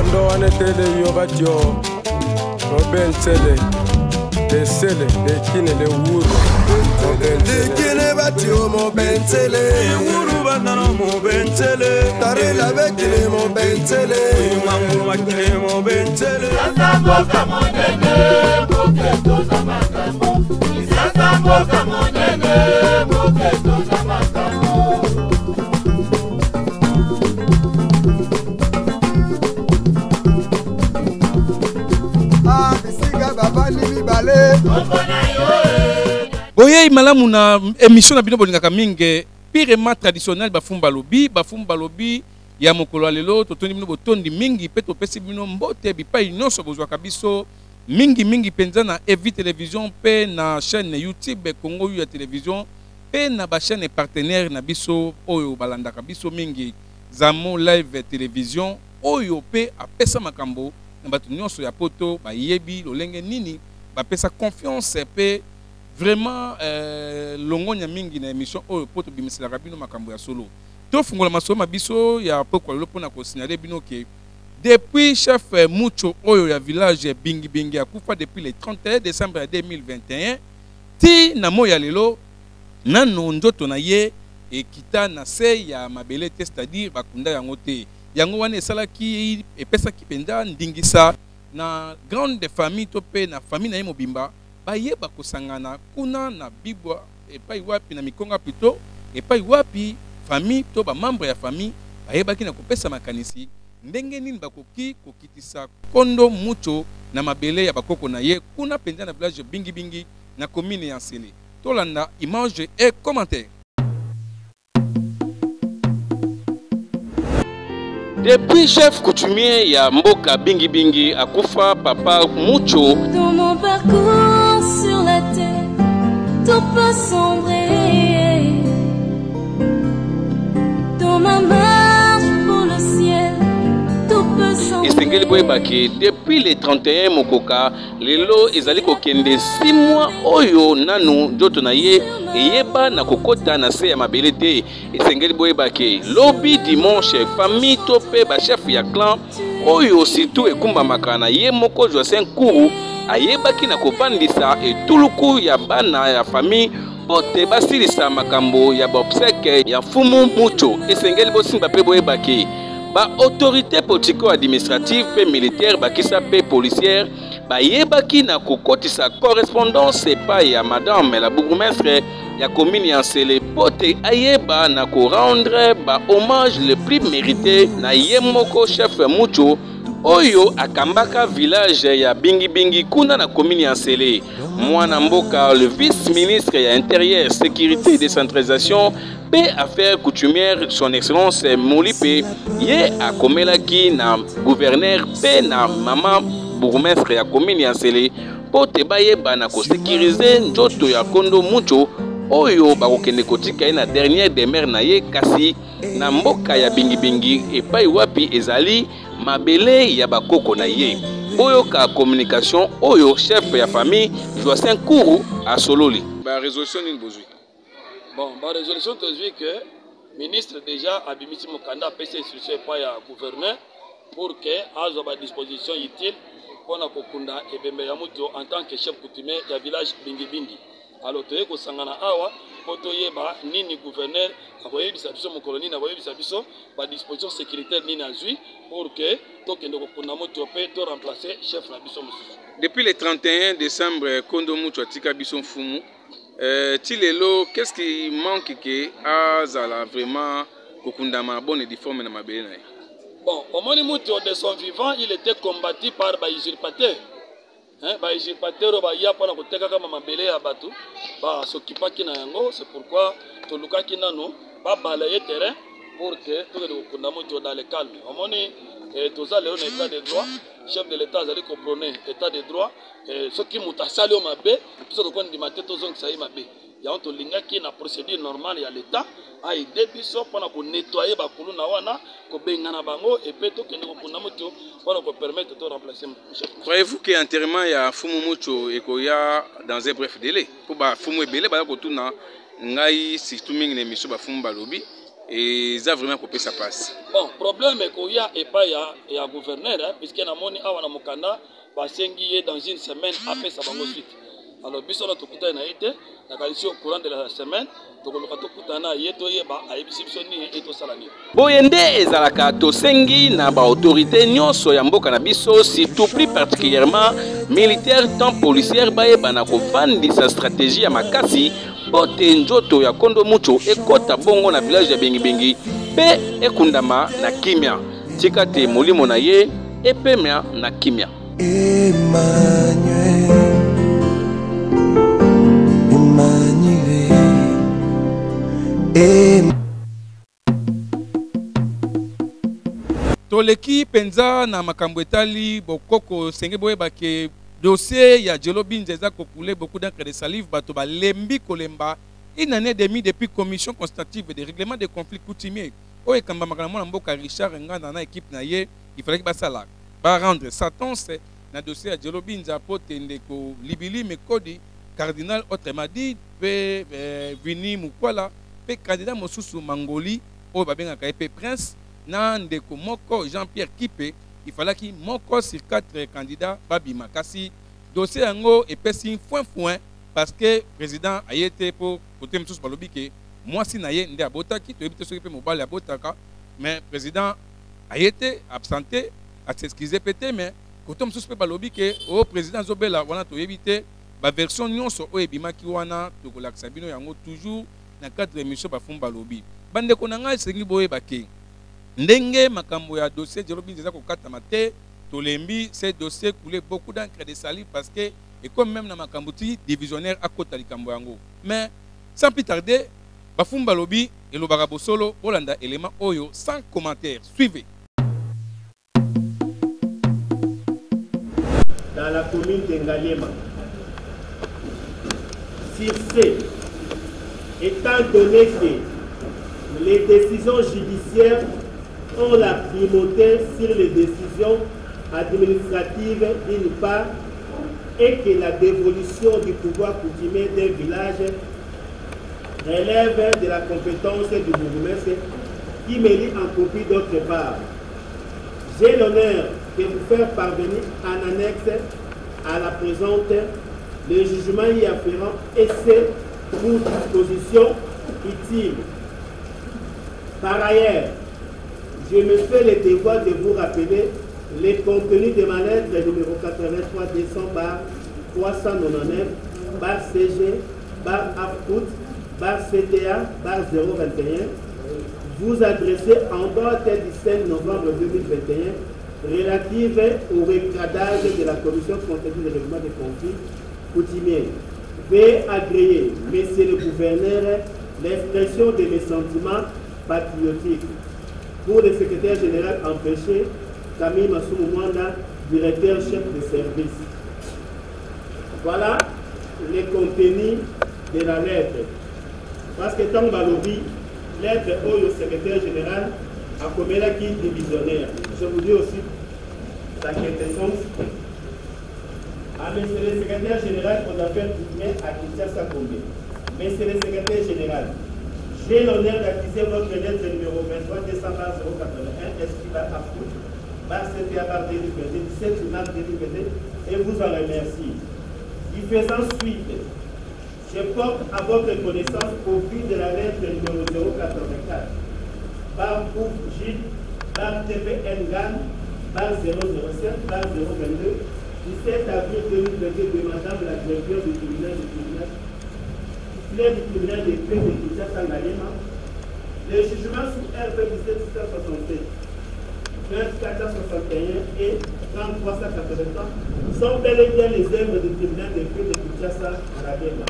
Ndo anetele yobatyo Robensele Desele Dekine le wuru Dekine batyo mo bensele Wuru banano mo bensele Tare la bekile mo bensele Mangu wakile mo bensele Sasa mboka monene Moketo za makambo Sasa mboka monene Moketo za makambo Boye malamu na émission na bino bolingaka mingi pirement traditionnel bafumba lobi ya mokolo lelo totondi bino botondi mingi pe topesi bino mbote bipai nyonso bozwaka biso mingi penza na Evi Télévision pe na chaîne YouTube Congo ya télévision pe na ba chaîne partenaire na biso oyo balandaka biso mingi Zamo Live Télévision oyo pe apesa makambo na bato nyonso ya poto bayebi lolenge nini bapesa confiance pe vraiment longonya mingi na émission oyo poto bimiselaka bino makambo ya solo to fungola masoma biso ya pokwa lelo pona ko signaler bino ke depuis chef Mucho oyo ya village Bingi akufa depuis le 31 décembre 2021 ti na moya lelo nano ndoto na ye ekita na se ya mabele te, c'est-à-dire bakunda yango te yango wana esalaki epesaki penda ndingisa na grande famille to pe na famille na ye mobimba bayeba kosangana kuna na bibwa epai wapi na mikonga plutôt epai wapi famille to ba membre ya famille bayebaki na kopesa makanisi ndenge nini bakoki kokitisa Kondo Mucho na mabele ya bakoko na ye kuna penda na village Bingi na commune ya Nsele. Tolanda image et commentaire. Depuis chef coutumier ya mboka Bingi akufa papa Mucho. Dans mon parcours sur la terre, tout peut sombrer. Dans ma marche pour le ciel, tout peut sombrer. Esengeli boyebaki depuis le 31 mokoka lelo ezali kokende 6 mois oyo nanu ndoto na ye eyeba na kokota na se ya mabele te. Esengeli boyebaki lobi dimanche famille to pe ba chef ya clan oyo surtout ekumbamaka na ye moko Jocelyn Kuru ayebaki na kovandisa etuluku ya bana ya famille pote basilisa makambo ya bobseke ya fumu Mucho. Esengeli bosimba pe boyebaki ba autorité politico-administrative pe militaire bakisa pe policière bayebaki na kokotisa correspondance pa ya madame la bourgmestre ya commune ya Nsele pote ayeba na ko rendre ba hommage le plus mérité na ye moko chef Mucho oyo akambaka village ya Bingi kuna na commune ya Nsele. Mwana mboka le vice-ministre ya intérieur sécurité et décentralisation pe affaires coutumières son excellence Molipe ye akomelaki na gouverneur pe na mama bourgmestre ya commune ya Nsele pote bayeba na ko sécuriser njoto ya Kondo Mucho oyo bakokende kotika na dernière demeure na ye kasi na mboka ya Bingi epai wapi ezali mabele ya bakoko na ye. Boyoka communication oyo chef ya famille Jocelyn Kuru a sololi. Ba résolution ni bozui. Bon, ba résolution tozui que ministre déjà abimisi mokanda pesa instruction pa ya gouverneur pour que azo ba disposition utile pour na kokunda ebembe ya muto en tant que chef coutumier ya village Bingi. Alors toye ko sangana awa poto yeba nini gouverneur akoyebisa biso mokoloni na boyebisa biso ba disposition sécuritaire nini azui pour que tokende kokunda moto pe to remplacer chef na biso mususu. Depuis le 31 décembre Kondo Mucho atika biso fumu tilelo qu'est-ce qui manque que azala vraiment kokundama bonne et difforme na mabele na. Bon, au moment de son vivant, il était combattu par ba usurpateur. Ba usurpateur ba ya pona koteka kama mabele ya batu ba s'occupaki na yango, c'est pourquoi tolukaki nano ba balayer terrain pour que tout le kokunda moto dans le calme. Au moment tous allons en état de droit, chef de l'état azali ko prôner état de droit, ce qui mutasali o mabe, biso ko ndi mateto zongi sai mabe. ya on to linga ki na procédure normale ya l'état a aider biso pour na nettoyer ba kuluna wana ko bengana bango et puis to kende ko kuna moto pour ko permettre de remplacer chef. Croyez-vous que enterrement ya Fumu Mucho ekoya dans un bref délai pour ba Fumu ebele ba ko tuna ngai surtout mingi na miso ba Fumu balobi et ça vraiment couper sa passe. Bon, problème ekoya et pas ya gouverneur puisque na moni awa na mokanda ba sengi dans une semaine après ça bango suite. Alors biso na tokuta na été na qualifié au courant de la semaine donc le kato kutana yeto yeba ayebisi biso ni eto salani. Boyende ezalaka tosengi na ba autorité nyonso ya mboka na biso surtout plus particulièrement militaire tant policière bayeba na kovandisa stratégie ya makasi bote njoto ya Kondo Mucho ekota bongo na village ya Bengi pe ekundama na kimia tikate molimo na ye epemia na kimia. Toleki penza na makambo etali bokoko senge boyeba ke dossier ya Dielo Binza eza kokule beaucoup d'encre de salive bato ba lembi kolemba une année et demie depuis commission constitutive de règlement des conflits coutumiers o ekamba makana mona mboka Richard Nganda na équipe na ye il fallait que basala ba rendre sentence na dossier ya Dielo Binza potende ko libili mekodi cardinal autrement dit pe Vini Mukwala pe candidat mosusu Mangoli o babengaka pe prince na ndeko moko Jean-Pierre Kipe il fallait qu'il moko sur 4 candidats babi makasi dossier yango epesi foin parce que président a été pour côté msusu balobi ke moi si na ye nde abotaki to ebite soki pe mobali abotaka mais président a été absenté à s'excuser pété mais côté msusu pe balobi ke o président zobela wana to ebite ba version nyonso o ebimaki wana to kolakisa bino yango toujours na 4 émissions ba fumba lobi bande ko nanga sengi boye bake ndenge makambo ya dossier Dielo Binza ko katama te tolembi ces dossiers coulé beaucoup d'encre de salive parce que et comme même na makambo ti divisionnaire à kota likambo yango mais sans plus tarder ba fumba lobi et lo baka bosolo olanda élément oyo sans commentaire suivez. Dans la commune de Ngaliema sur ce, étant donné que les décisions judiciaires ont la primauté sur les décisions administratives d'une part et que la dévolution du pouvoir coutumier d'un village relève de la compétence du bourgmestre qui me lie en copie d'autre part. J'ai l'honneur de vous faire parvenir en annexe à la présente le jugement y afférent et c'est pour disposition utile. Par ailleurs, je me fais le devoir de vous rappeler les contenus de ma lettre numéro 83 décembre 399 CG AFCOUT CTA 021 vous adressez en date du 5 novembre 2021 relative au recadage de la commission constitutive de règlement des conflits coutumiers. Veuillez agréer, monsieur le gouverneur, l'expression de mes sentiments patriotiques. Pour le secrétaire général empêché, Camille Massoumouanda, directeur chef de service. Voilà les contenus de la lettre. Parce que tant Balobi, lettre au secrétaire général, a commis la qui divisionnaire. Je vous dis aussi sa quintessence. À monsieur le secrétaire général aux affaires coutumières à Kinshasa Combe. Monsieur le secrétaire général, j'ai l'honneur d'acquiser votre lettre numéro 23 décembre 081 escrivant à Fou, par CTA par 17 mars 2022 et vous en remercie. Y faisant suite, je porte à votre connaissance au vu de la lettre numéro 084 par Pouf Gilles, par TPN GAN, par 007, par 022, 17 avril 2022 de Madame la directrice du tribunal du tribunal des faits de Kinshasa Ngaliema, les jugements sous RP 1767, 2461 et 3380 sont bel et bien les œuvres du tribunal des faits de Kinshasa Ngaliema.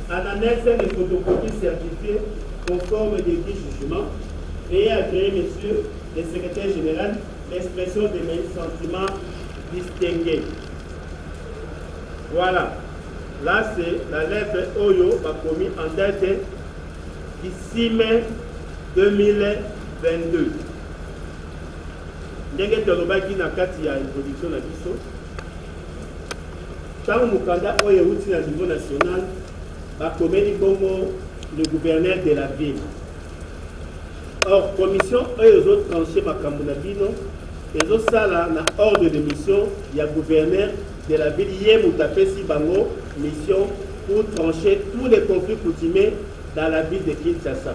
En annexe, les photocopies certifiées conformes des 10 jugements, veuillez agréer, monsieur le secrétaire général, l'expression de mes sentiments distingués. Voilà. Là, c'est la lettre Oyo, commis en date du 6 mai 2022. Ndenge tolobaki na kati ya introduction na biso. Tant mukanda Oyo outi na niveau national, commis bongo le gouverneur de la ville. Or, commission Oyo autres tranché makambo na bino, les autres sala na ordre de mission, il y a gouverneur de la ville hier Moutapesi Bango, mission pour trancher tous les conflits coutumiers dans la ville de Kinshasa.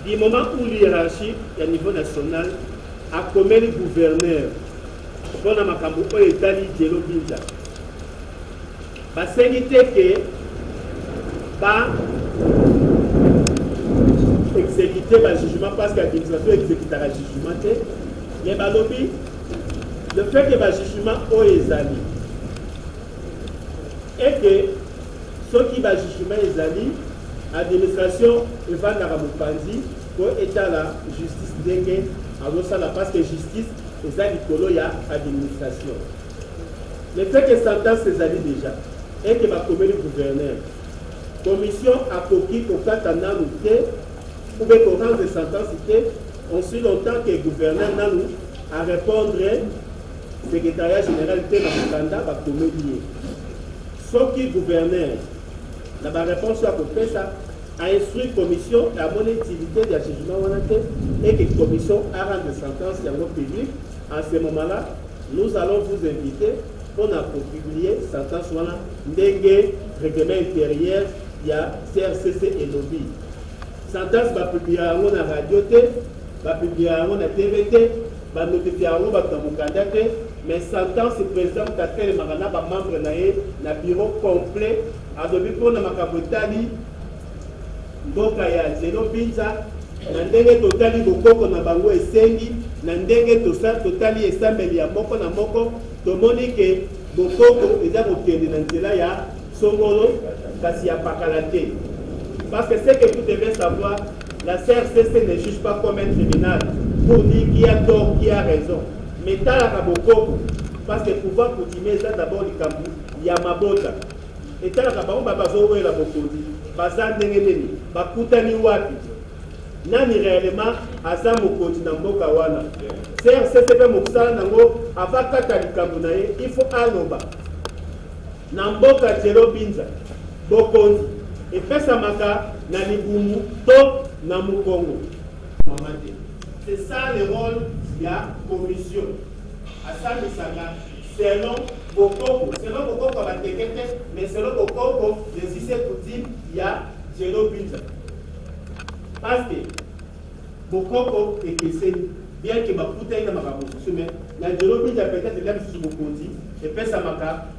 Du moment où l'hierarchie, à niveau national, a commis le gouverneur, pour la makambo oyo etali Dielo Binza, basengite que exécuter le jugement parce que l'administration exécute le jugement. Il y a le fait que le jugement est allé et que ceux qui va jugement est allé, l'administration va dans le pour état la justice dengue parce que justice est allé il y a administration. Le fait que sentence est allé déjà et que va commettre le gouverneur. Commission a coquille au Katana ou bien qu'on rende sentence aussi longtemps que le gouverneur Nanou a répondre au secrétariat général de la va commettre. Sauf que le gouverneur n'a réponse à côté ça a instruit la commission à mon utilité de jugement et que la commission a rendu sentence dans le public. En ce moment-là, nous allons vous inviter pour publier sentence ndenge règlement intérieur. Il y a CRCC et lobby. Sentence va publier à la radio, va publier à la TVT, va notifier à la mais sentence le président Katel Marana va membre na bureau complet à dobi pour na makabotali mboka ya Dielo Binza na ndenge totali bokoko na bango esengi na ndenge totali esambeli ya moko na moko tomoni ke bokoko eza kokende na nzela ya songolo kasi ya pakalate. Parce que ce que vous devez savoir, la CRCC ne juge pas comme un tribunal pour dire qui a tort, qui a raison. Mais dans la Kaboko, parce que pouvoir coutumier, c'est d'abord le Kambu, il y a Mabota. Et dans la Kaboko, Babazo, la Bokodi, Bazan Nengeneni, Bakutani Wapi. Nani réellement, Azam Mokodi Namboka Wana. CRCC Moksala Nango, Avakata Likambunaye, il faut Aloba. Namboka Dielo Binza, Bokondi. Et fait ça na libumu to na mukongo. C'est ça le rôle de la commission. À ça selon Bokoko, selon Bokoko va décréter, mais selon Bokoko, les ici coutumes, il y a Dielo Binza. Parce que Bokoko est caissé, bien que ma putain de ma rabosse, mais la Dielo Binza peut-être il y a sur Bokondi, et fait ça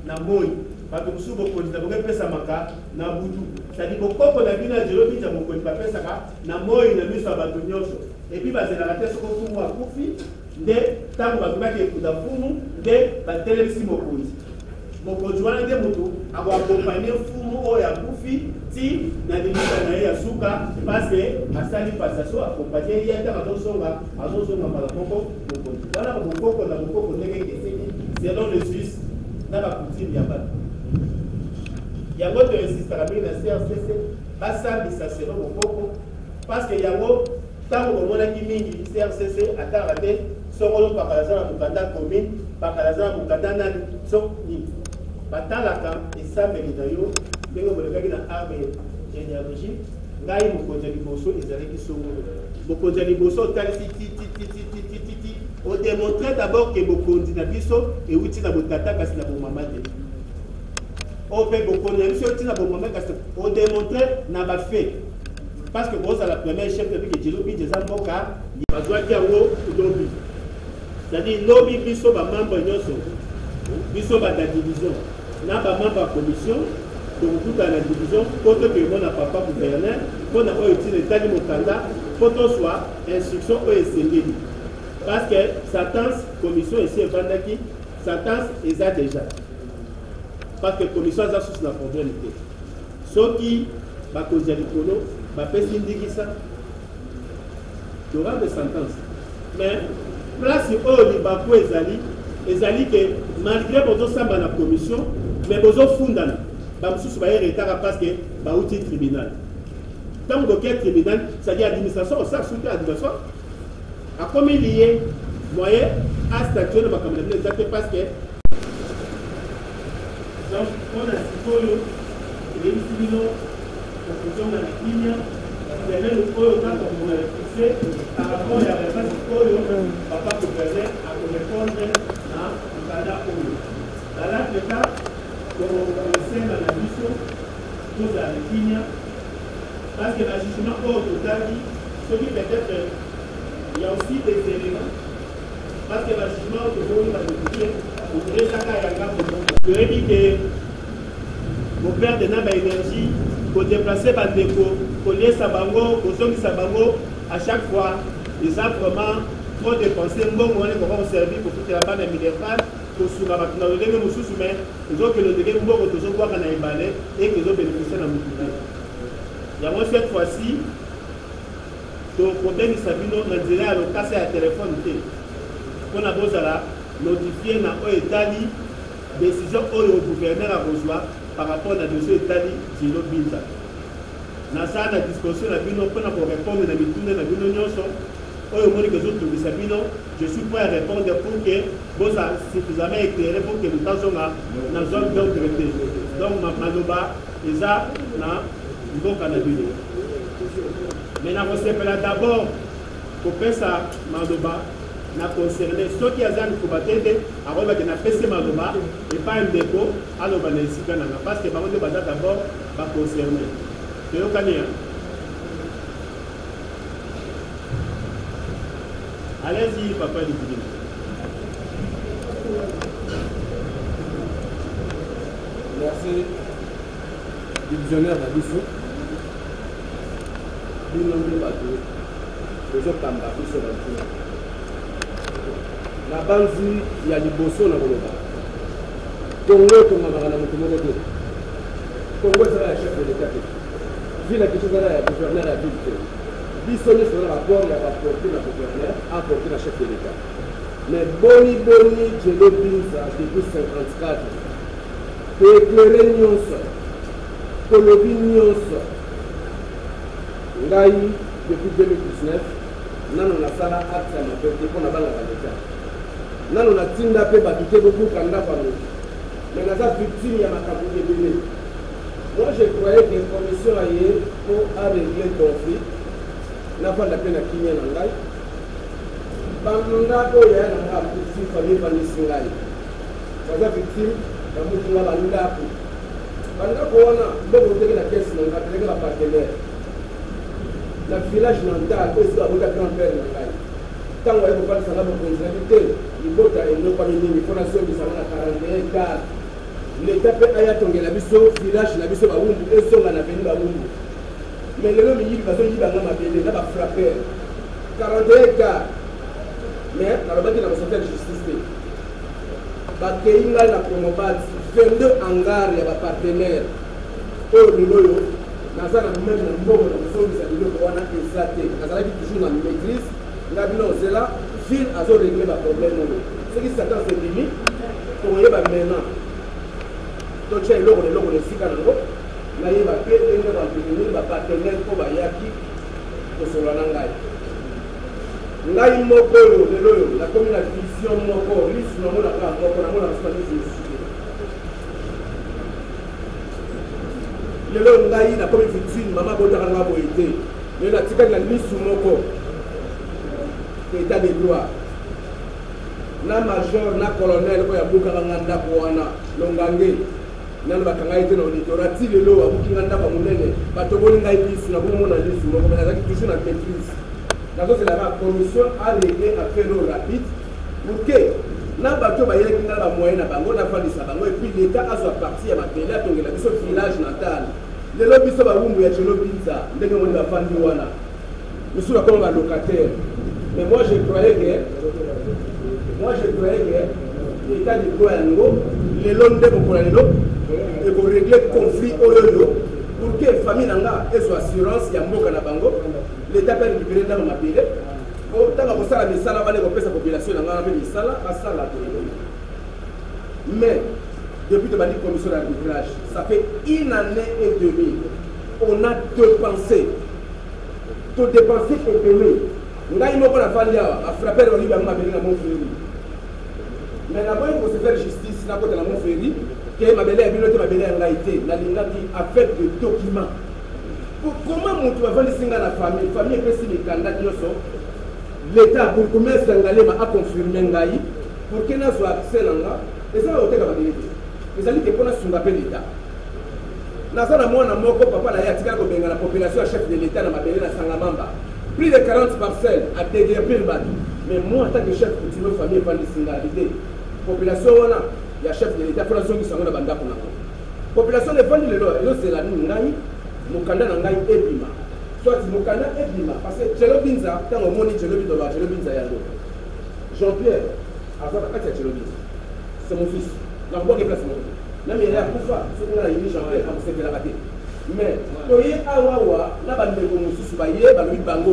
na moi. Parce que vous avez fait ça na Boudou. C'est-à-dire que quand on a vu la Dielo Binza, vous avez fait ça na moi, il a mis ça et puis, vous avez la tête sur le coup à Koufi, de temps où vous avez fait Founou, de la télévision Mokondi. Mokondi, on a des motos, avoir accompagné Founou et à Koufi, si na démissionné à Souka, parce que à Sali Passation, accompagné, il y a un Azosonga, Malapoko, Mokondi. Voilà, Mokoko, la Mokoko, selon le Suisse, dans la coutume Yabat. Il y a d'autres insistants à la CRCC, ça selon Mokoko, parce qu'il y a tant que mon ami CRCC a tardé, son rôle par la Mukanda commune, par la Mukanda Nan, son ni. Batalaka et ça, mais d'ailleurs, dès que vous regardez dans l'arbre généalogique, là, il me connaît les bossos, ils allaient qui sont. Bokonzi les bossos, on démontrait d'abord que Bokonzi na biso et outil na botata parce que na bomama de. On peut Bokonzi na biso outil na bomama parce que on démontrait na ba fait. Parce que vous, à la première chef de que Dielo Binza des Amboka, il va jouer à haut lobby. C'est-à-dire, lobby, biso, ba membre nyoso, biso, ba la division, na ba membre commission, donc tout dans la division, pour que le monde n'a pas gouverneur, pour n'a pas utilisé l'état du Mokanda, pour que soit instruction ou SND. Parce que sentence, commission ici, Vandaki, sentence, ils ont déjà. Parce que la commission a sous la problème. Ceux qui, ba cause de l'Ikolo, ba pesi ndikisa il y aura des sentences mais place oyo libako ezali que malgré votre samba la commission mais bozo fundana ba mususu ba retard parce que ba outil tribunal tant que quel tribunal ça dit administration ça sous administration a comme lié moyen à statuer ba comme exact parce que donc on a sikoyo les sibino opposition na ligne c'est le oyo quand on a fixé par rapport à la réponse oyo papa gouverneur a répondre na kada oyo dans le cas pour le dans la mission tous à la ligne parce que le jugement au total ce qui peut-être il y a aussi des éléments parce que le jugement au total va décider pour que chacun ait un cas pour je dis que mon père de Naba Énergie pour déplacer Bandeko, pour lier Sabango, pour sonner Sabango, à chaque fois, ils ont vraiment trop dépensé. Bon, on est vraiment servi pour toute la bande minérale, pour soulever la bande de Moussous, mais ils ont que le dégât, bon, ils ont voir qu'on a éballé et qu'ils ont bénéficié de la mobilité. Il y a moi cette fois-ci, le problème de Sabino, on dirait à l'occasion à téléphone, on a besoin de notifier dans l'Italie, décision au gouverneur à Rosoir. Par rapport à la dossier Italie, Gino Binza. Dans la discussion, pour répondre à la je suis prêt à répondre pour que vous soyez suffisamment éclairé pour que nous passions dans la zone de traité. Donc, Maloba, ils ont niveau Canada. Maintenant, on s'appelle d'abord pour faire ça, Maloba. Na concerné ceux qui ont combattu à remettre na PC Maloba et pas un dépôt à l'Obanesika parce que par contre d'abord va concerner. Tu connais allez-y papa du Guinée. Merci divisionnaire la Bissou. Binombe bateau. Les autres tambaku sur la tour. La banzi ya liboso na koloba Congo tongama na mutu moko te Congo c'est la chef de l'État vu la question de la gouverneur à ville biso ne sur le rapport il y a rapporté la gouverneur apporté la chef de l'État mais boni je le binza depuis 54 pour éclairer nyonso kolobi nyonso ngai depuis 2019 nano na sala acte ya mapete mpona bana ba l'État nano na tinda pe batute beaucoup kanda pano mais naza victime ya makambo ebele. Moi je croyais que la commission a eu pour régler le conflit n'a pas la peine à kimia na ngai banda ko ya na nga si famille bani singai naza victime ya mutu na banda ko wana mbongo teke na caisse na nga teke ba partenaire na village nantal ko isa boka grand-père na ngai tango ya ko pas ça ba continuité libota eno pa mingi fona so bisa na 41 car l'État peut aya tongela biso village na biso ba wumbu esonga na veni ba wumbu mais lelo mingi ba so yiba na mabele na ba frapper 41 car mais na robaki na ba centre de justice ba keinga na promobat 22 hangar ya ba partenaire oyo loyo naza na même na mbongo na so bisa biloko wana exacté nazala ki toujours na maîtrise na bino zela ville a réglé le problème. Ce qui s'attend, c'est limite pour y avoir maintenant. Donc, il y a l'eau de Sikango, il y a un partenaire pour Bayaki pour Solanangai. Là, il m'a la communication moko, liste non la part, on a le long ngai na comme victime maman botara nga boité mais la tika na liste moko état de droit na major na colonel ko ya buka nganda ko wana longange nalo bakanga ite na auditorat ti lelo abuki nganda ba munene batoboni ngai liste na bomo na liste moko mais azaki toujours na maîtrise donc c'est la commission a réglé à faire rapide pour que na bato ba yeki na ba moyen na bango na fandisa bango et puis l'état a soit parti ya mapela tongela biso village natal lelo biso ba wumbu ya chelo binza ndenge moni ba fandi wana misula comme ba locataire. Mais moi je croyais que l'état de droit les longs de pour et pour régler le conflit au pour que la famille n'anga ait son assurance ya mboka na bango l'état peut récupérer dans ma ville autant que ça la misala va les repérer sa population n'anga avec misala à ça la mais depuis que la commission d'arbitrage, ça fait 1 année et demie. On a dépensé. Tout dépensé et payé. Nous avons frappé le livre à mon frère. Mais d'abord, il faut se faire justice dans mon frère. Que ma belle est la été, la ligne qui a fait des documents. Comment mon tu vas vendre la famille? La famille est précise les candidats qui sont. L'État, pour combien de temps a confirmé pour qu'il y ait accès à l'État. Et ça, c'est la vérité. Les amis qui connaissent ce qu'on appelle l'État. Dans ce moment, papa la population chef de l'État dans ma belle à Sangamamba. Plus de 40 parcelles à déguerpir le bateau. Mais moi, en tant que chef de la famille, pas de singalité. Population, il y a chef de l'État, pour la zone qui sont dans la bande. Population de Vandi, c'est la Nungaï, Mukanda Nangaï et Bima. Soit Mukanda et Bima. Parce que Tchelobinza, quand on monte Tchelobinza, Tchelobinza Yalo. Jean-Pierre, avant de Tchelobinza, c'est mon fils. Donc, moi, je place mon fils. Non, mais il y a pour ça, c'est qu'on a une Jean-Pierre, comme c'est de la raté. Mais, Toye Awawa, là, il y a un bango.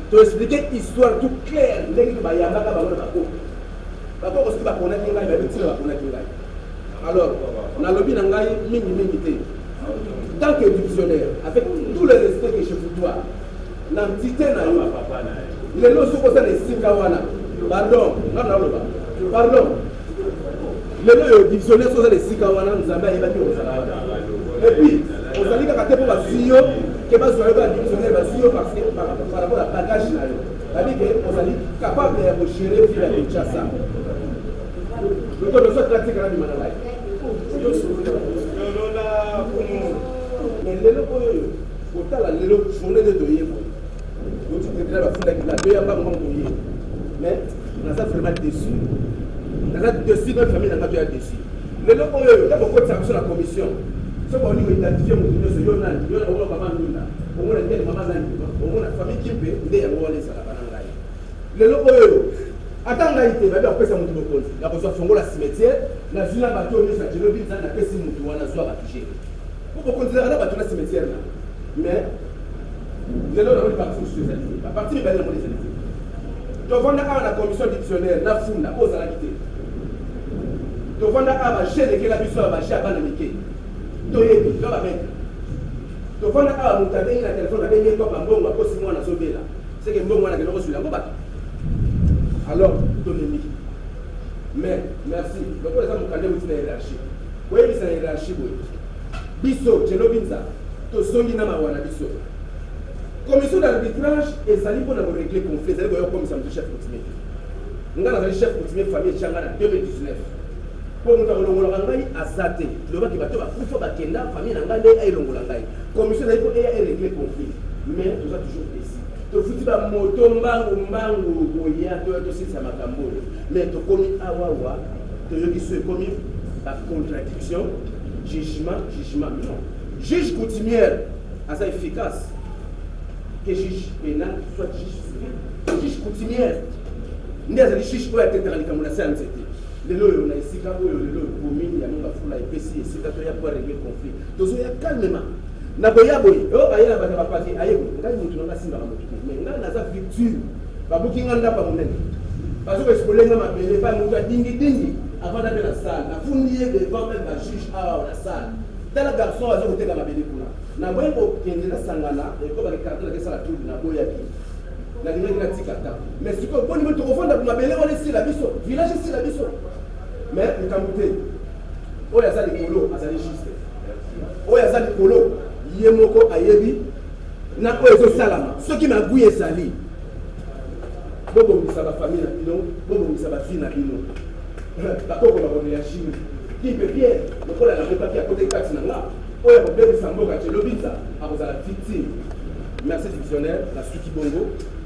Tu expliquer l'histoire tout claire, il y a un bango. D'accord, parce que va connaître un gars, alors, on a lobby d'un gars mingi. Tant que divisionnaire, avec tout le respect que je vous dois, l'entité n'a eu. Les lots sont comme ça, les Sikawana. Pardon. Les lots divisionnaires sont les Sikawana, nous avons évacué au Salama. Et puis, on s'est dit qu'à côté pour la CEO, que va se faire divisionnaire, la CEO, parce que par rapport à la bagage, c'est-à-dire qu'on s'est dit capable de gérer la Kinshasa. Le temps de soit pratique à la Manalaï. Mais les locaux, autant la journée de doyer. Donc tu te dis la doyer pas vraiment doyer. Mais on a vraiment déçu. On a déçu notre famille, on a déçu. Les locaux, il y a beaucoup de sanctions sur la commission. Ce qu'on dit, identifier mon client, c'est Yonan, on va pas nous là. On va dire maman Zani, on va la famille qui peut, il y a un rôle sur la banane. Les locaux, attends, là, il va après ça monter au compte. Il a besoin de faire la cimetière. La zone à bateau, mais ça, je le dis, ça n'a pas si monter, on a besoin de toucher. Pour considérer la bateau, la cimetière là. Mais, les gens ont parti sur les alliés. À partir de là, les alliés. Donc, on a la commission dictionnaire, la foule, la pause à la quitté. Donc, on a la chaîne qui est la mission à la chaîne à la Mickey. Donc, il y a un mec. Donc, on a la montée, la téléphone, la bénie, comme un bon, à cause de moi, on a sauvé là. C'est que bon, on a que l'on reçu la bateau. Alors, Tonémi. Mais, merci. Donc, pour exemple, quand vous avez une hiérarchie, vous voyez, c'est une hiérarchie. Bisso, Tchelobinza, Tosongi Namawana, Bisso. Commission d'arbitrage, et ça pour nous régler le conflit. C'est la commission de chef coutumier. Nous avons le chef coutumier famille Tchanga en 2019. Pour nous avons l'Ongolangaï à Zate. Le mec qui va faire pour faire Kenda, famille Nangaï et l'Ongolangaï. Commission d'arbitrage et régler le conflit. Mais nous avons toujours ici. Tu vas moto mbangu boya to sisa makambo mais to komi awawa to yoki se komi la contradiction jugement non juge coutumière assez efficace que juge pénal soit juge civil juge coutumière ndiaza li juge oya tetera likambo na santé lelo yo na isika oyo lelo commune ya nonga fula epesi esika to ya pour régler conflit tozo ya calmement na boya boy o ayela bata bapati ayeko ngai mutu nanga simba ka mutu mais ngai naza victime babuki nganda pa monene parce que spolenga mabele pa mutu dingi avant d'aller la salle na fundi ye devant même la juge à la salle tel garçon azo koteka mabele kuna na boye ko kende na sangana e ko ba carte la sala tout na boya ki na lingi na tikata mais ce que boni mutu ofanda mabele on est la biso village c'est la biso mais le kamute o ya sali kolo azali juste o ya sali kolo Yemoko ayebi na oyo salama ce qui m'a gouillé sali bobo misaba famille na bino bobo misaba fille na bino ba koko ba bonne ya chine qui peut bien le kola la papier à côté kati na nga oyo ba bébé samboka Tchelobinza a vous la victime merci dictionnaire la suki bongo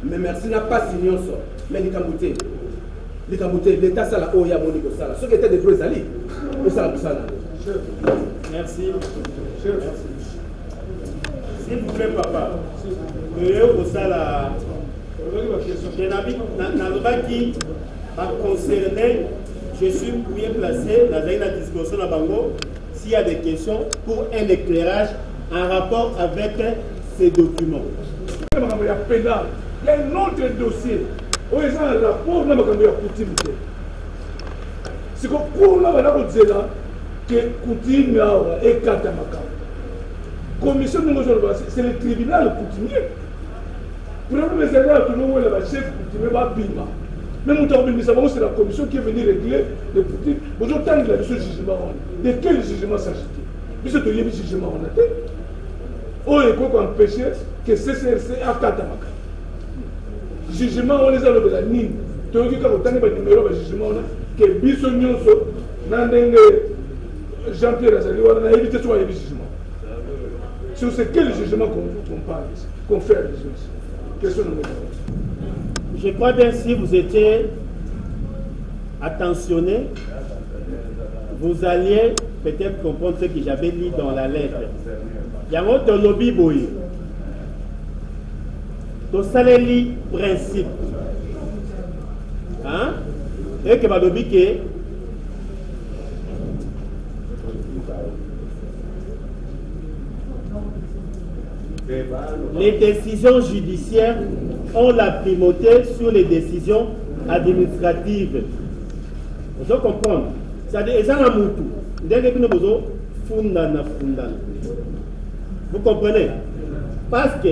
mais merci na pas nyonso mais likambuté l'état sala oya moniko sala ce qui était des deux ali au sala merci. S'il vous plaît, papa, je suis bien placé dans la disposition de Bango s'il y a des questions pour un éclairage en rapport avec ces documents. Il y a un autre dossier où ils ont un rapport. C'est que pour là, que coutume et katamaka. Commission de c'est le tribunal coutumier. Problème c'est là que nous le chef coutumier va bima. Même nous c'est la commission qui est venue régler les petits. Vous entendez la jugement. De quel jugement s'agit-il? Puisque tu y a un jugement en tête. On est quoi empêcher que CCRC a katamaka. Jugement on les a le la nine. Tu as dit quand on a un numéro de jugement que biso nyonso nandenge Jean-Pierre Azali on a évité soit jugement. Sur ce quel jugement qu'on parle, qu'on fait à question numéro 1. Je crois bien si vous étiez attentionné, vous alliez peut-être comprendre ce que j'avais lu dans la lettre. Il y a un autre lobby boy. Tout ça les principes. Hein? Et que ma lobby que les décisions judiciaires ont la primauté sur les décisions administratives. Vous comprenez? C'est-à-dire, vous comprenez? Parce que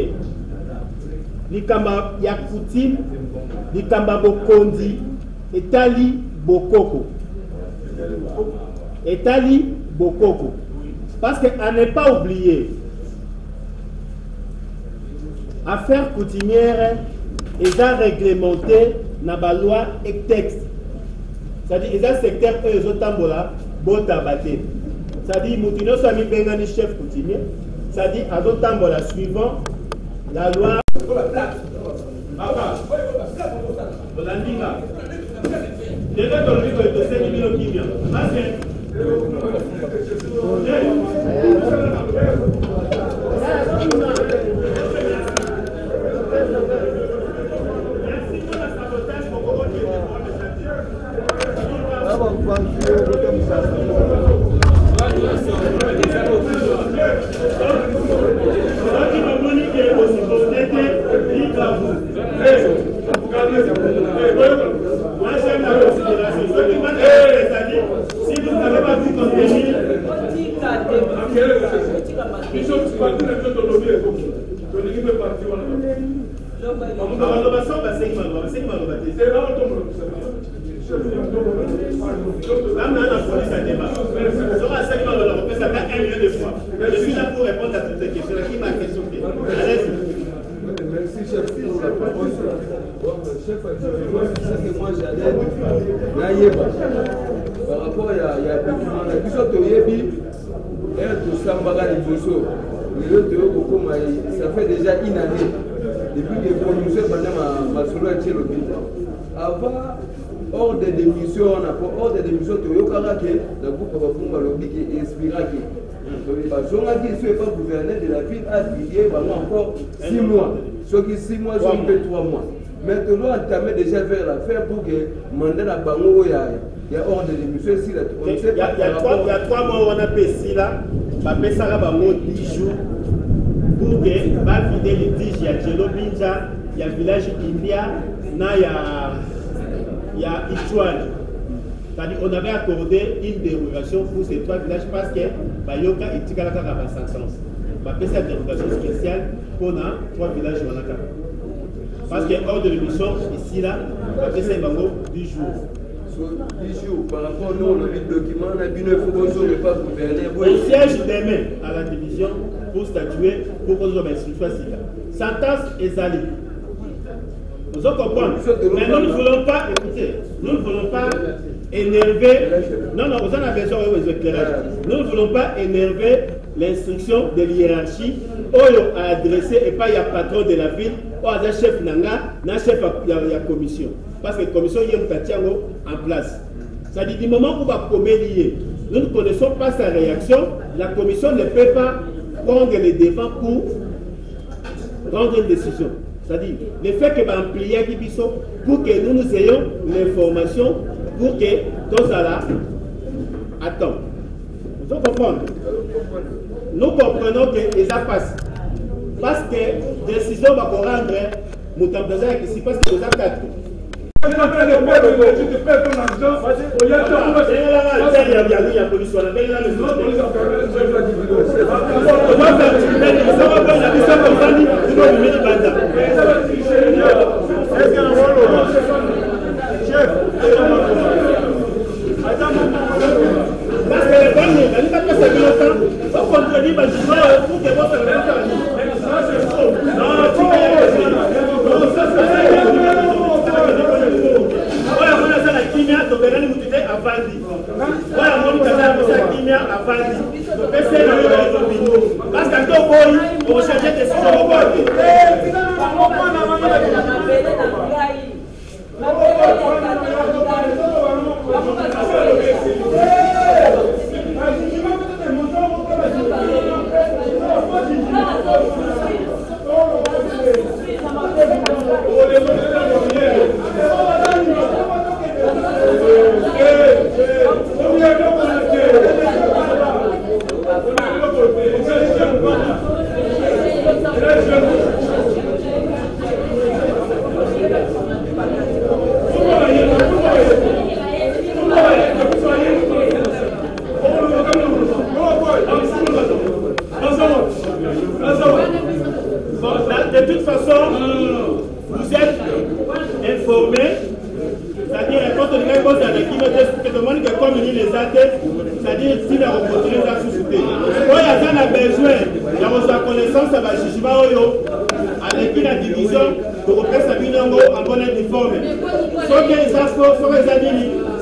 les kamba ya coutume, les kamba bokondi, etali bokoko. Etali bokoko. Parce qu'à ne pas oublier, affaires coutumières est réglementée dans la loi et texte. C'est-à-dire, les secteurs que les autres tambola, bota baté. C'est-à-dire, Moutino Sami Bengani chef coutumier. C'est-à-dire, à d'autres tambola suivant la loi. Si vous n'avez pas vu contenir, je suis là pour répondre à toutes les questions. Qui m'a question? Merci chef pour la parole. Chef, c'est moi j'allais par rapport à la document, la question de Yebi et tout ça, ça fait déjà une année depuis que le producteur pendant ma solo a tiré le but. Avant, hors de démission, on a pas hors de démission, tu as que le groupe va faire le but qui inspira qui. Son qui ne soit pas gouverneur de la ville a payé encore 6 mois. Ceux qui 6 mois, ils ont fait 3 mois. Maintenant, entamé déjà vers l'affaire pour que le mandat de Bango, il y a hors de démission. Il y a 3 mois, on a payé ici là, on a payé ça 10 jours pour que va vider les tiges. Il y a Djelo Binja, il y a village India, il y a Ichouane. C'est-à-dire on avait accordé une dérogation pour ces 3 villages parce que Bayoka et Tikalaka avaient sans sens. On a fait cette dérogation spéciale pour les 3 villages de Wanaka. Parce que hors de l'émission, ici là, on a fait ça 10 jours. 10 jours par rapport au document, on a vu ne faut pas gouverner. On siège demain à la division pour statuer pour qu'on soit instruction. Sentence est allée. Vous comprenez? Mais nous ne voulons pas, écoutez, nous ne voulons pas énerver. Non, non, vous en avez besoin aux éclairages. Nous ne voulons pas énerver l'instruction de l'hiérarchie à adresser et pas il y a patron de la ville ou à chef nanga, na chef il y a commission. Parce que la commission y a en place. C'est-à-dire du moment où va communier, nous ne connaissons pas sa réaction, la commission ne peut pas prendre les devants pour prendre une décision. C'est-à-dire le fait que l'employé qui puisse pour que nous ayons l'information pour que tout ça là attend. Vous comprenez? Nous comprenons que ça passe. Parce que la décision va rendre Moutambaza ici parce que nous avons 4. De toute façon, vous êtes informés, c'est-à-dire quand on est cause avec qui nous demande que comme il les a c'est-à-dire si la opportunité est sous-souté. Quand il y a besoin, il y a sa connaissance, ça va juger avec la division de représentation en bonne uniforme. Ce qu'ils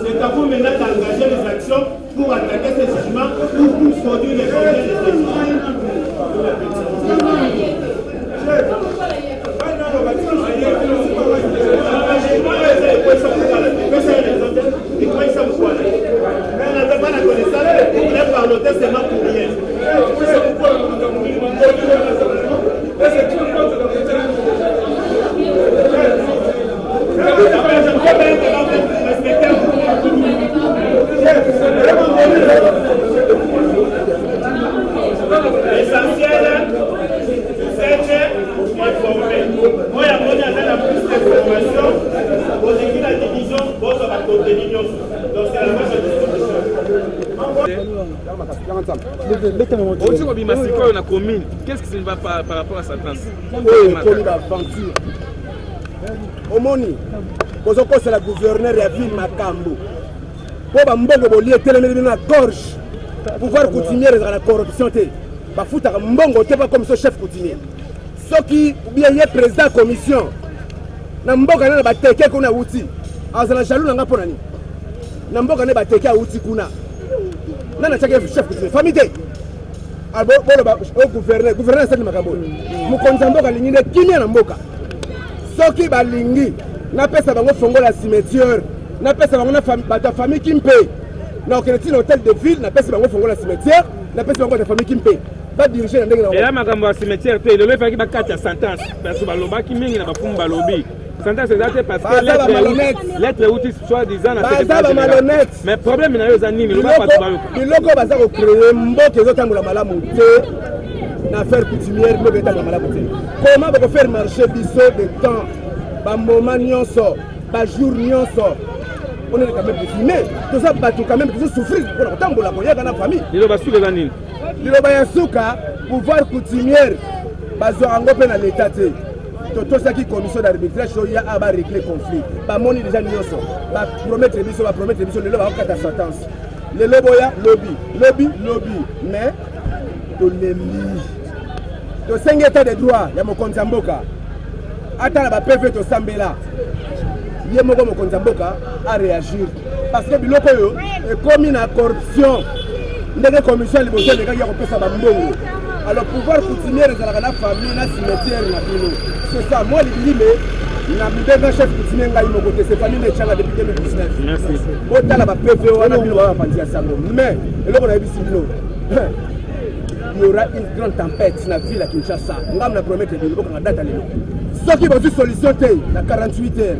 c'est à vous maintenant d'engager les actions pour attaquer ces jugements ou pour produire les problèmes de ces jugements. Qu'est-ce qui ne va pas par rapport à sa transe? Au Moni, c'est la gouverneure de la ville Makambo. Pour Mbongo Bolier, télé la gorge. Pouvoir coutumier dans la corruption. Bafouta Mbongo, t'es pas comme ce chef coutumier. Ce qui, ou bien, il est président de la commission. Namboka na bateke kuna outil. Azala jalou na ngaponani. Namboka na bateke a outil kuna. Nana chake chef coutumier. Famille. Abo au gouverneur c'est Makambo. Mukonza mboka lingine kimia na mboka. Soki balingi na pesa bango fongo la cimetière, na pesa bango na famille kimpe. Na okeleti l'hôtel de ville na pesa bango fongo la cimetière, na pesa bango ta famille kimpe. Ba diriger na ndenge na. Et là Makambo la cimetière te le fait ba kata sentence parce que baloba ki mingi na bafumu balobi. Sentence exacte parce que lettre outil soit disant na secrétaire général. Mais problème na yo za nini? Loba pas baloba. Biloko baza ko créer mboka ezotambola malamu te. Na faire coutumière mboka etambola malamu te. Comment ba faire marcher biso de temps? Ba moment nyonso, ba jour nyonso. On est quand même mais tout ça batou quand même toujours souffrir pour tambola ko yaka na famille. Liloba su les nini? Liloba ya suka pouvoir coutumière bazo ango pe na l'état te. Tout ça qui commission d'arbitrage il y a à régler conflit. Ba moni déjà nyonso. Ba promettre biso le va okata sentence. Le loboya lobby mais to lembi. To 5 états de droit ya mokonzi mboka. Ata ba PV to sambela. Ye moko mokonzi mboka a réagir parce que biloko yo e commis na corruption. Ndenge commission liboso de kaki ko pesa ba mbongo. Alors pouvoir continuer à la famille na cimetière na bino. C'est ça moi l'idée na mbega chef coutumier ngai mo côté c'est famille changa depuis 2019. Merci. Otala ba PV wana bino ba pandia sango. Mais eloko na bisi bino. Il y aura une grande tempête dans la ville à Kinshasa. On va promettre que nous date à l'époque. Ce qui va être solution dans 48 heures.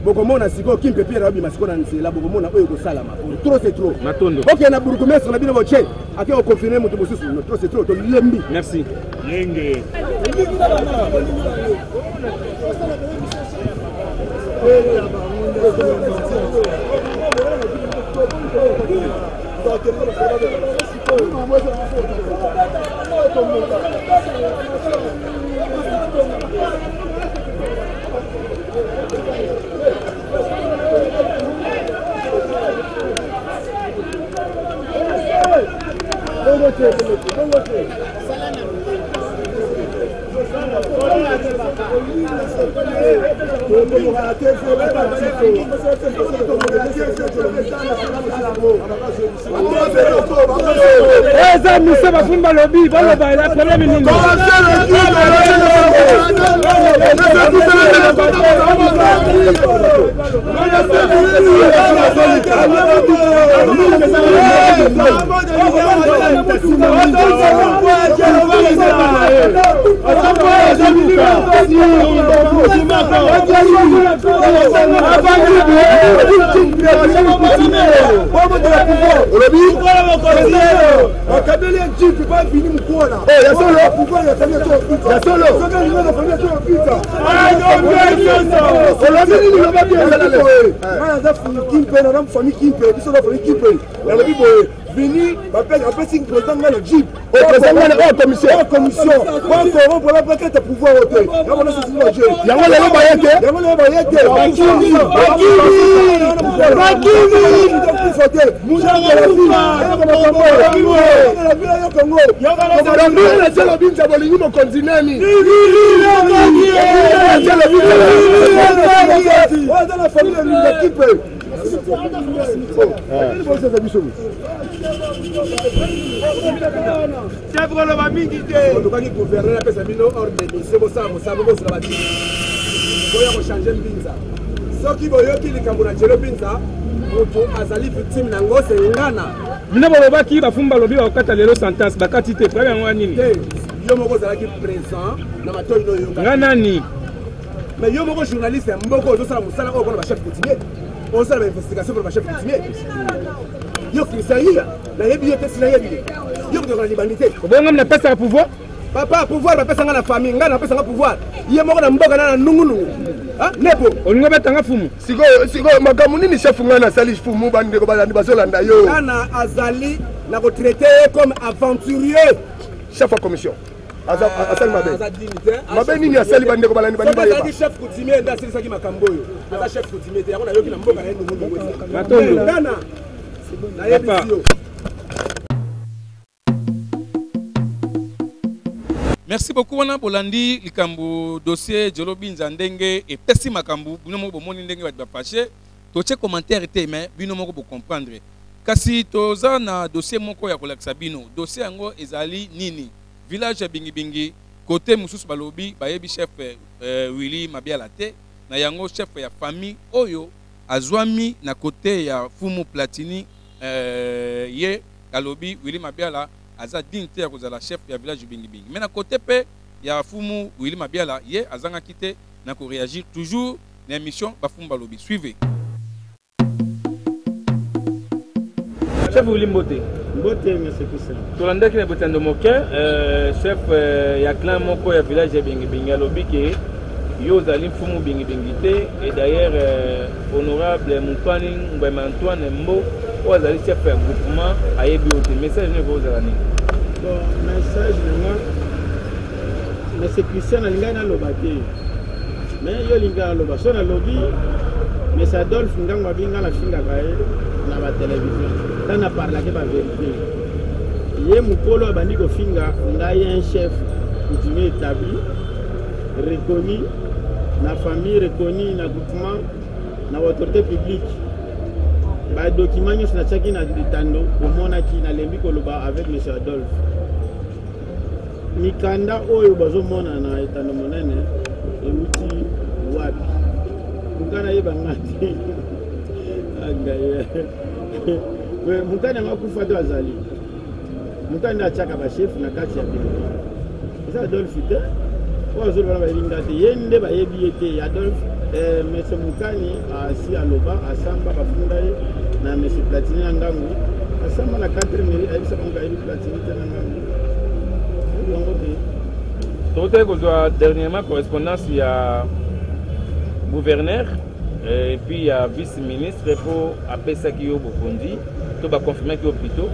Beaucoup de gens ont dit que Pierre Rabi Masiko là beaucoup de gens ont dit salama. Trop c'est trop. OK na bourgmestre na bino boche. Aki on confirmer mutu bosusu. Trop c'est trop. To lembi. Merci. Yenge. Vini, après c'est président de la Jeep. Au président de la commission. Commission. Pour la plaquette de pouvoir voter. Il y a un bayette. Il y a un bayette. mais yo moko journaliste mboko ozosala mosala oyo mpona bachef coutumier ozosala bainvestigation mpona bachef coutumier yo kristiania nayebi ye te sinayebi yo kotokana libandi te obonga napesaka pouvoir papa pouvoir bapesanga na famille ngai napesanga pouvoir ye moko na mboka na nungunungu nepo olingo betanga fumu sikoyo makambo nini chef ngai nasali fumu bandeko balandi bazolanda yo kana azali na kotraite ye comme aventurier chef ya commission asali mabe nini asali bandeko balandi bandi chef coutumier nda asilisaki makambo oyo aza chef coutumier te yango nayoki na mboka na ye nungunungu ngana nayebi yo. Merci beaucoup wana bolandi likambo dossier Jolo Binza ndenge et pesi makambo bino moko bomoni ndenge ba fâché to che commentaire te mais bino moko bo comprendre kasi toza na dossier moko ya kolakisa bino dossier yango ezali nini village bingi bingi côté mususu balobi bayebi chef Willy Mabiala te na yango chef ya famille oyo azwami na côté ya Fumu Platini ye kalobi Willy Mabiala aza dignité ya kozala chef ya village bingi bingi mais na côté pe ya Fumu Willy Mabiala ye azanga kité na ko réagir toujours na émission ba Fumu balobi suivez chef Willy Mbote monsieur Koussa tolanda kina botando moke chef ya clan moko ya village ya bingi bingi alobi ke yo zali Fumu bingi bingi te et d'ailleurs honorable Moutwani Ngwema Antoine Mbo ou azali chef ya groupement ayebi ote message ne vous zalani bon message nga monsieur Christian alinga na lobate mais yo linga loba so na lobby mais Adolphe ngangwa binga la finga kae na ba télévision na parla ke ba vérité ye mukolo abandi ko finga ngai un chef coutumier établi reconnu na famille reconnu na groupement na autorité publique ba document nyos na chaki na ditando omona ki na lembi ko loba avec monsieur Adolphe mikanda oyo bazomona na etando monene euti wapi mukana yeba ngati angaye we mukana ngakufa do azali mukana achaka ba chef na kati ya bino ça Adolphe te ozo bana balinga te yende ba yebi ete Adolphe monsieur Mukani asi aloba asamba bafunda ye na monsieur Platini ngangu asamba na 4 minutes ayisa bango ayi Platini te ngangu tote ko dernièrement correspondance ya gouverneur et puis il y a vice-ministre pour apesaki yo bokondi to ba confirmer ki hôpitaux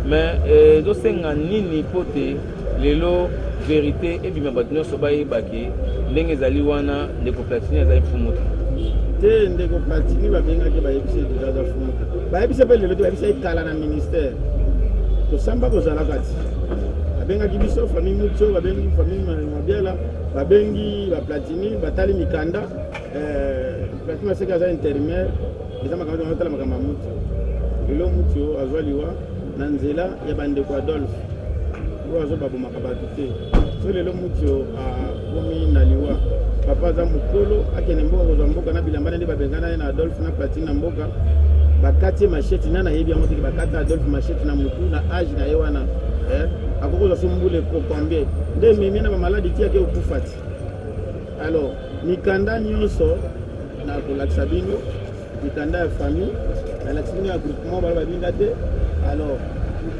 mais do senga nini pote lelo vérité et bima batno so ba yebaki ndenge ezali wana ndeko Platini ezali fumuta te ndeko Platini babengaki bayebise déjà za fumuta bayebise pe lelo to bayebise kala na ministère to samba kozala kati babengaki biso famille Mutio babengi famille Mabiala babengi ba Platini batali mikanda Platini c'est kaza intérimaire eza makambo na tala makambo Mutio lelo Mutio azwaliwa na nzela ya bandeko Adolphe bo azo babomaka bato te so lelo Mutio akomi na liwa papa za mukolo akene mboka kozwa mboka na bilamba nde babengana na Adolphe na Platini na mboka bakati machete nana yebi yango tiki bakata Adolphe machete na mutu na âge na ye wana akokozwa so mbule combien nde memi na bamaladi ti yake okufati alors mikanda nyonso na kolakisa bino mikanda ya famille nalakisi bino ya groupement bala babinga te alors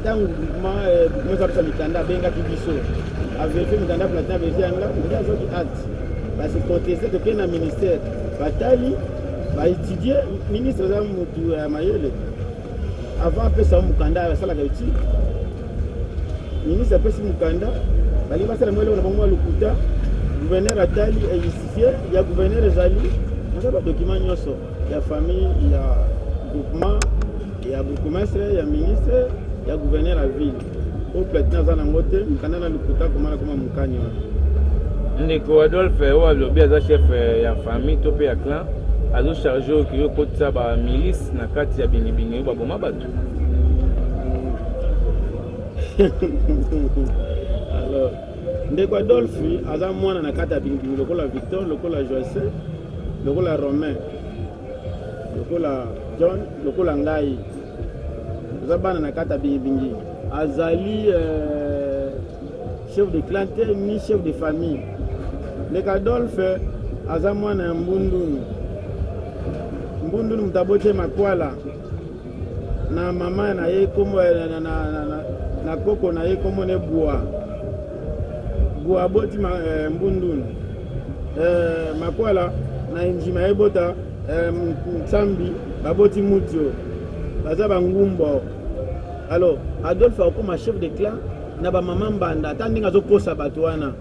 ntango groupement zapesa mikanda abengaki biso avérifie mikanda Platini avérifie yanga nde azwaki acte basi conteste toke na ministère batali baétudie ministre aza motu ya mayele avant apesa mokanda asalaka utile ministre apesi mokanda balingi basala moele na bango lokuta gouverneur atali justifie ya gouverneur ezali aza badocument nyonso ya famille ya groupement ya bourgmestre ya ministre ya gouverneur ya ville o Platini aza nango te mokanda na lokuta komana koma mokani wana ndeko Adolphe oyo alobi aza chef ya famille to mpe ya clan azo charge oyo okotisa bamilice na kati ya bingibingi oyo baboma bato alors ndeko Adolphe aza mwana na kati ya bingibingi lokola Victor lokola Joyce lokola Romain lokola John lokola ngai aza bana na kati ya bingibingi azali chef de clan te ni chef de famille ndeko Adolphe aza mwana ya mbundunu mutabote makwala na mama na ye komo na koko na ye komo ne bua boti mbundunu makwala na njima ye bota Nsambi baboti Mutio baza bangumbo alors Adolphe akoma chef de clan na ba mama mbanda tandinga azokosa bato wana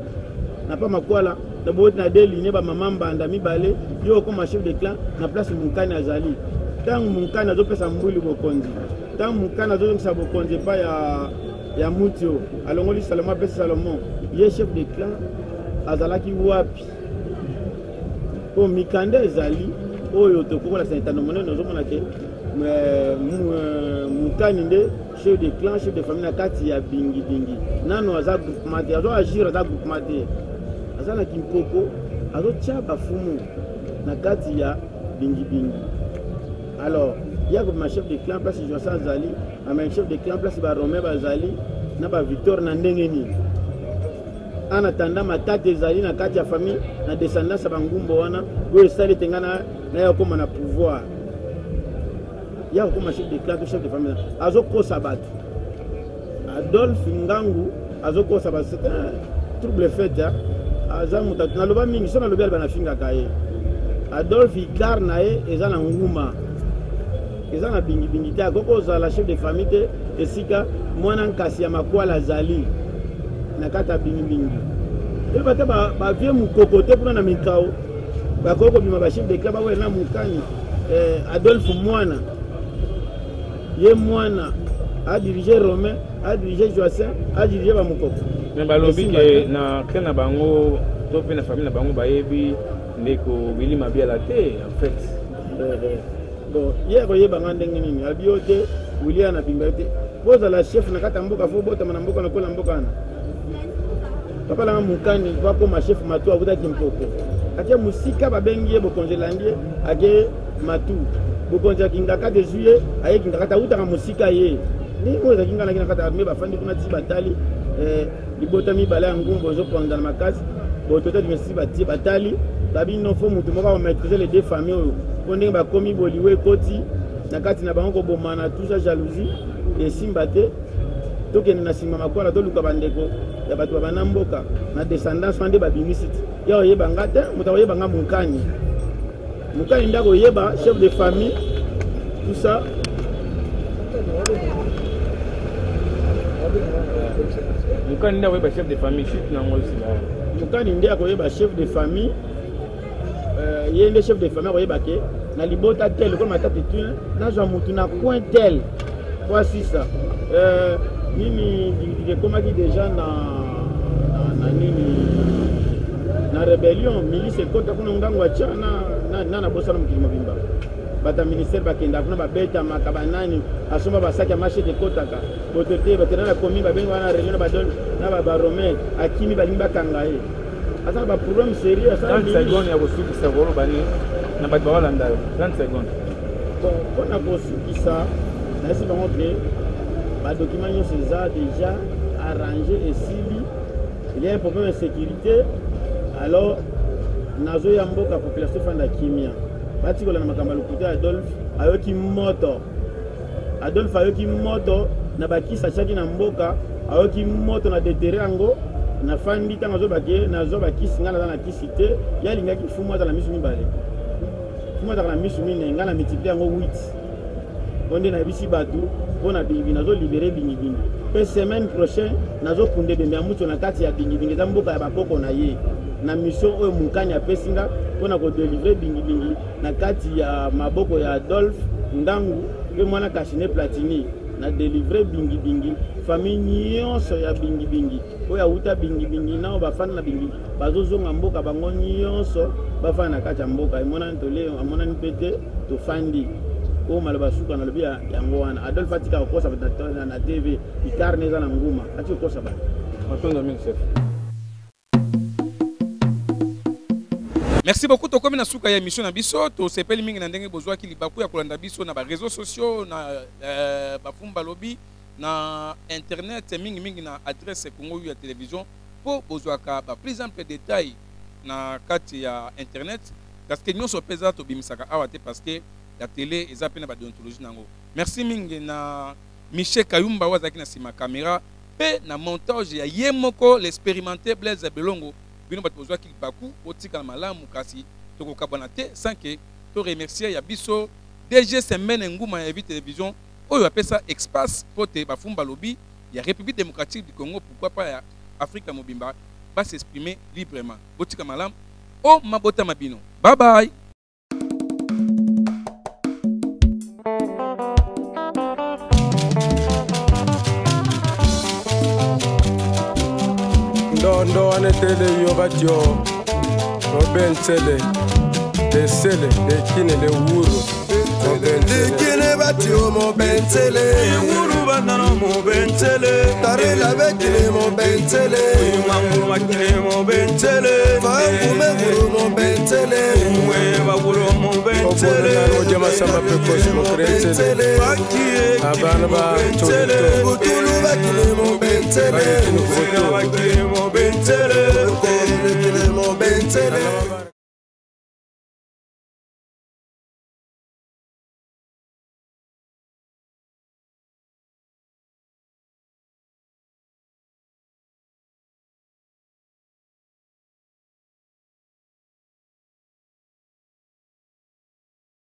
na pa makwala na boti na deline ba mama mbanda mibale yo koma chef de clan na place Munkani azali tangu Munkani azopesa mbuli bokonzi tangu Munkani azopesa bokonzi pa ya Mutio alongoli Salomon pesa Salomon ye chef de clan azalaki wapi po mikanda ezali oyo tokokola sentano monene ozomona ke Munkani nde chef de clan chef de famille na kati ya bingi nano aza groupement te azo agir aza groupement te aza na kimpoko azotia bafumu na kati ya bingi alors yako ma chef de clan place Josa azali ama chef de clan place ba Romain bazali na ba Victor na ndenge nini en attendant matata ezali na kati ya famille na descendance ba ngumbo wana oyo esali tengana na ya koma na pouvoir yako koma chef de clan to chef de famille azokosa bato Adolphe Ngangu azokosa ba trouble fait aza mutatu naloba mingi so nalobi alba na finga kaye Adolphe ikar na ye eza na nguma eza na bingi te akoko la chef de famille te esika mwana nkasi ya makwala azali na kata bingi te bata ba vie mukoko te puna na mikao bakoko bima ba chef de club ba na Munkani Adolphe mwana ye mwana a diriger Romain a diriger Joacin a diriger ba mukoko mais balobi ke na kena bango to pe na famille na bango bayebi ndeko Willy Mabiala te en fait bon hier oyeba ndenge nini abio te Willy na bimba te poza la chef na kata mboka fo bota na mboka na kola mboka na papa la Munkani va comme chef matu avuta kimpoko atia musika babengi ye bokonzelandie ake matu bokonza kinga 4 juillet aye kinga kata uta musika ye ni moza kinga na kata me bafandi kuna ti batali libota mibale ya ngumbo ozoponda na makasi bototo dimesi batie batali babi no fo mutu moko maîtriser les deux familles oyo po ndenge bakomi boliwe ekoti na kati na bango kobomana tousa jalousie esimba te tokende na nsima makwala toluka bandeko ya bato babana mboka na descendance nde babimisi ti ya oyeba nga te moto akoyeba nga Munkani Mukani ndako yeba chef de famille tout ça. Mukani ndako yeba chef de famille chute na ngol sila. Mukani ndako yeba chef de famille yende chef de famille yeba ke na libota tel comme matata tu na zo mutu na coin tel. Voici ça. Nini comment dit déjà na nini na rébellion milice kota kuna ngangwa chana na bosana mukilimo bimba bata ministère bakenda kuna babeta makabanani asoma basaki marché de kotaka botote batena komi babenga na réunion badol na ba romain akimi balimba kangaye asa ba problème sérieux asa 30 secondes ya kosukisa rolo bani na bato balanda 30 secondes bon pona kosukisa na esi bango que ba document nyonso eza déjà arrangé et suivi. Il y a un problème de sécurité. Alors, nazo ya mboka population fanda kimia. Bati ko la makamba lokuta Adolphe ayoki moto. Adolphe ayoki moto na bakisa chaki na mboka ayoki moto na déterrer ango na fandi tanga zo bakie nazo bakisi ngala na kisite ya linga ki fumo za la misu mibale. Fumo za la misu mine ngala multiplier ango 8. Onde na bisi batu pona bibi nazo libérer bingi. Pe semaine prochaine nazo kunde bembe amucho na kati ya bingi za mboka ya bakoko na ye. Na mission oyo Mukani apesinga pona ko délivrer bingi na kati ya maboko ya Adolphe Ndangu pe mwana Kashine Platini na délivrer bingi famille nyonso ya bingi oyo auta bingi nao bafana na bingi bazozonga mboka bango nyonso bafana na kati ya mboka emona ntole amona nipete to fandi o maloba suka na lobi yango wana Adolphe atika kokosa na TV ikarne za na nguma ati kokosa ba matondo mingi chef. Merci beaucoup to comme na suka ya émission na biso to sepeli mingi na ndenge bozwa ki libaku ya kolanda biso na ba réseaux sociaux na bafumba lobby na internet mingi na adresse Congo ya télévision pour bozwa ka ba plus ample détail na kati ya internet parce que nyonso pesa to bimisaka awate parce que la télé eza pe na ba déontologie nango. Merci mingi na Michel Kayumba wazaki na sima caméra pe na montage ya Yemoko l'expérimenté Blaise Belongo. Bino bat bozwa ki baku otika malamu kasi toko kabana te sans que to remercier ya biso DG Semaine nguma ya télévision oyo apesa espace pote bafumba lobby ya République démocratique du Congo pourquoi pas ya Afrique mobimba va s'exprimer librement. Otika malamu o mabota mabino. Bye bye. Ndo anetele yo batyo Mobentele de sele de kine le wuru de kine batyo Mobentele wuru banana Mobentele tare la bekile Mobentele mangu makile Mobentele fangu meguru Mobentele we baguru Mobentele ojama samba pekos Mobentele abana ba tulu bakile Mobentele bakile Mobentele